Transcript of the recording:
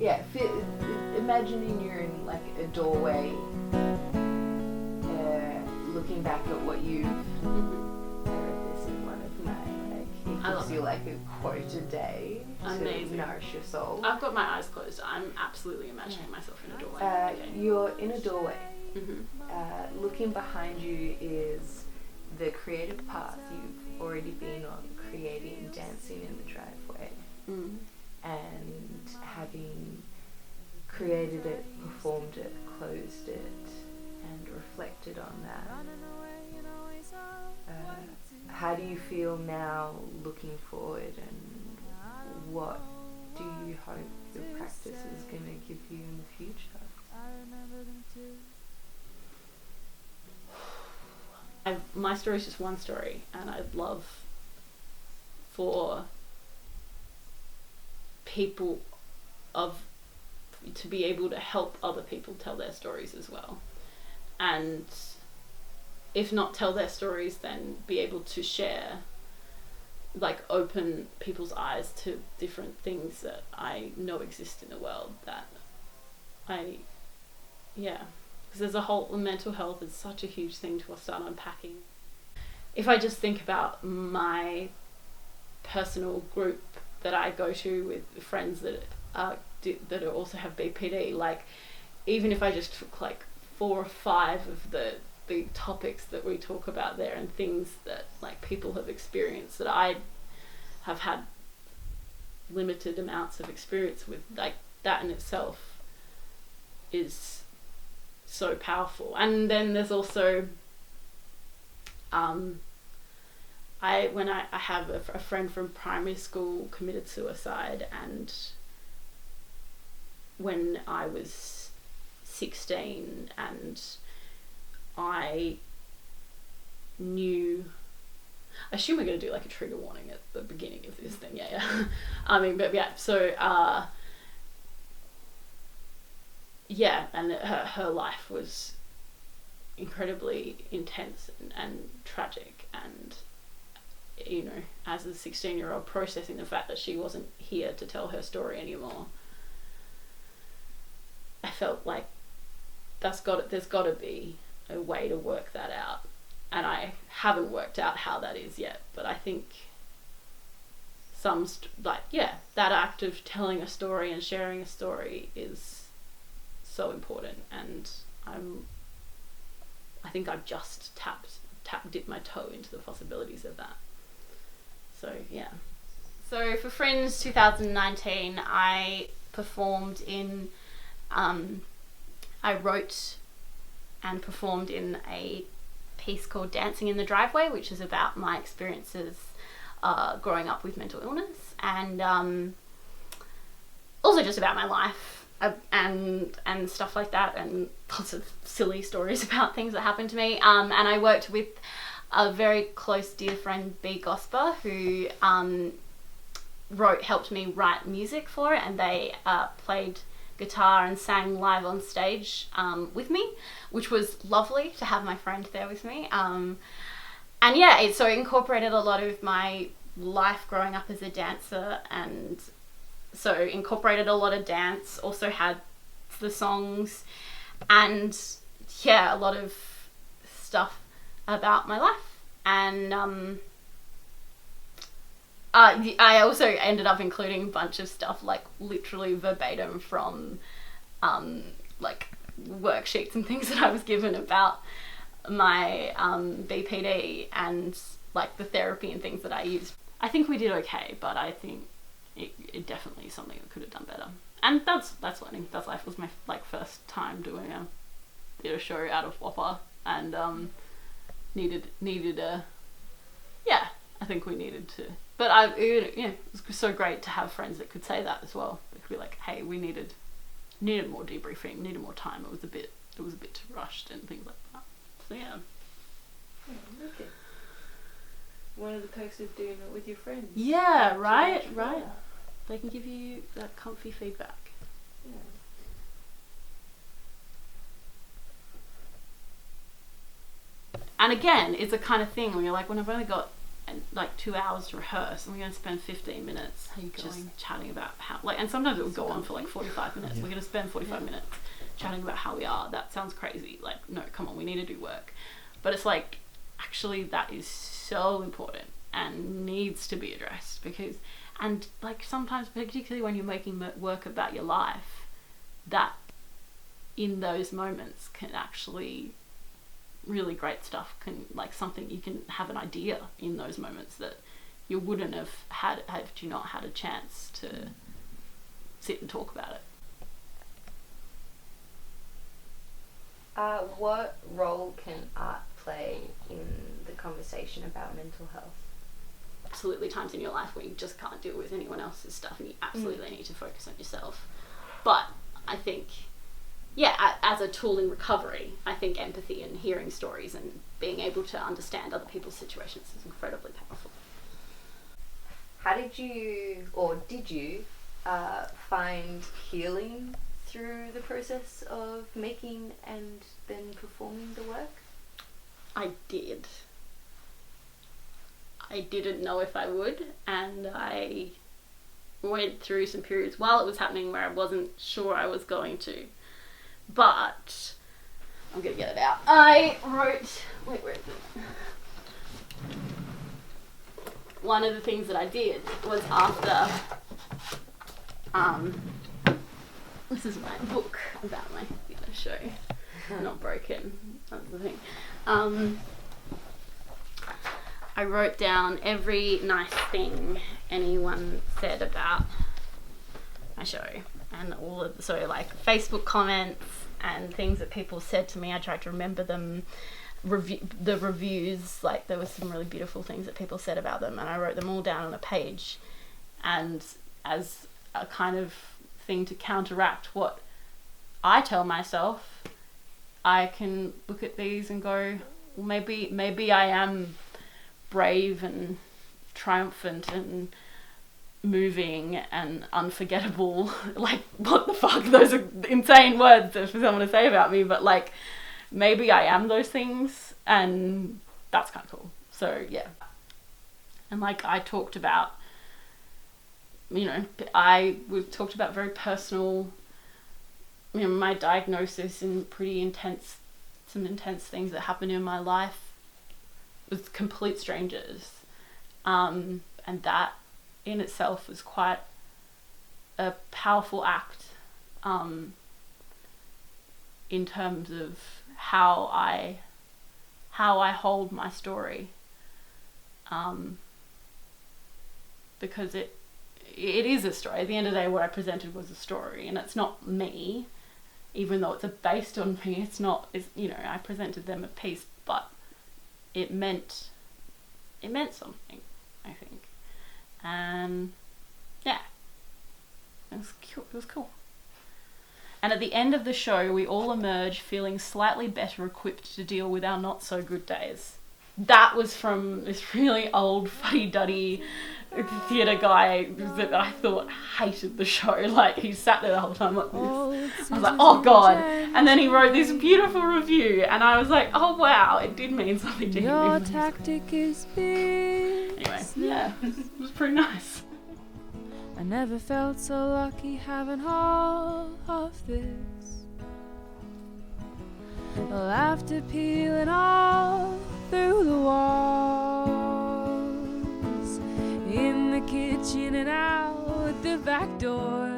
Yeah, imagining you're in like a doorway, looking back at what you've. I wrote this in one of my it gives you like a quote a day to nourish your soul. I've got my eyes closed. I'm absolutely imagining myself in a doorway. You're in a doorway. Looking behind you is the creative path you've already been on, creating dancing in the driveway. And having created it, performed it, closed it, and reflected on that. How do you feel now looking forward, and what do you hope your practice is going to give you in the future? My story is just one story, and I'd love for people to be able to help other people tell their stories as well, and if not tell their stories, then be able to share, like open people's eyes to different things that I know exist in the world that because there's a whole mental health is such a huge thing to start unpacking. If I just think about my personal group that I go to with friends that also have BPD, like even if I just took like 4 or 5 of the topics that we talk about there and things that like people have experienced that I have had limited amounts of experience with, like that in itself is so powerful. And then there's also I have a friend from primary school committed suicide, and when I was 16, and I assume we're going to do like a trigger warning at the beginning of this thing, I mean, but yeah, so and her life was incredibly intense and tragic, and you know, as a 16-year-old processing the fact that she wasn't here to tell her story anymore, I felt like there's got to be a way to work that out, and I haven't worked out how that is yet, but I think that act of telling a story and sharing a story is so important, and I think I've just dipped my toe into the possibilities of that. So yeah. So for Fringe 2019, I performed in I wrote and performed in a piece called Dancing in the Driveway, which is about my experiences growing up with mental illness, and also just about my life and stuff like that, and lots of silly stories about things that happened to me. And I worked with a very close dear friend, B. Gosper, who helped me write music for it, and they played guitar and sang live on stage with me, which was lovely to have my friend there with me. And yeah, it incorporated a lot of my life growing up as a dancer, and so incorporated a lot of dance, also had the songs, and yeah, a lot of stuff about my life. And I also ended up including a bunch of stuff, like literally verbatim from like worksheets and things that I was given about my BPD and like the therapy and things that I used. I think we did okay, but I think it definitely is something that could have done better. And that's learning. That's life. It was my first time doing a theatre show out of Whopper, and needed a I think we needed to. But it was so great to have friends that could say that as well. They could be like, hey, we needed more debriefing, needed more time. It was a bit rushed and things like that. So yeah. Okay. One of the perks of doing it with your friends. Yeah, right. They can give you that comfy feedback. Yeah. And again, it's a kind of thing where you're like, when I've only got and like 2 hours to rehearse, and we're going to spend 15 minutes just going? chatting about how, like, and sometimes it would go on for like 45 minutes. Yeah. We're going to spend 45 minutes chatting about how we are. That sounds crazy. Like, no, come on, we need to do work. But it's like, actually, that is so important and needs to be addressed, because, and like sometimes, particularly when you're making work about your life, that in those moments can actually, really great stuff can, like, something you can have an idea in those moments that you wouldn't have had you not had a chance to sit and talk about it. What role can art play in the conversation about mental health? Absolutely times in your life where you just can't deal with anyone else's stuff and you absolutely need to focus on yourself. But I think, yeah, as a tool in recovery, I think empathy and hearing stories and being able to understand other people's situations is incredibly powerful. How did you find healing through the process of making and then performing the work? I did. I didn't know if I would, and I went through some periods while it was happening where I wasn't sure I was going to. But I'm gonna get it out. I wrote, where is it? One of the things that I did was after, this is my book about my theatre show. Not broken, that's the thing. I wrote down every nice thing anyone said about my show, and all of, so like Facebook comments and things that people said to me. I tried to remember them. The reviews, like there was some really beautiful things that people said about them, and I wrote them all down on a page, and as a kind of thing to counteract what I tell myself, I can look at these and go, well, maybe I am brave and triumphant and moving and unforgettable. Like, what the fuck, those are insane words for someone to say about me, but like, maybe I am those things, and that's kind of cool. So yeah. And like I talked about, talked about very personal, my diagnosis and some intense things that happened in my life with complete strangers. And that in itself was quite a powerful act, in terms of how I hold my story, because it is a story. At the end of the day, what I presented was a story, and it's not me, even though it's based on me. It's not. I presented them a piece, but it meant something, I think, and yeah, it was cool. And at the end of the show, we all emerge feeling slightly better equipped to deal with our not so good days. That was from this really old fuddy-duddy theatre guy that I thought hated the show. Like, he sat there the whole time like this. I was like, oh God. And then he wrote this beautiful review, and I was like, oh wow, it did mean something to him. Your tactic is big. Anyway, yeah, it was pretty nice. I never felt so lucky having all of this. Laughter peeling all through the walls, in the kitchen and out the back door.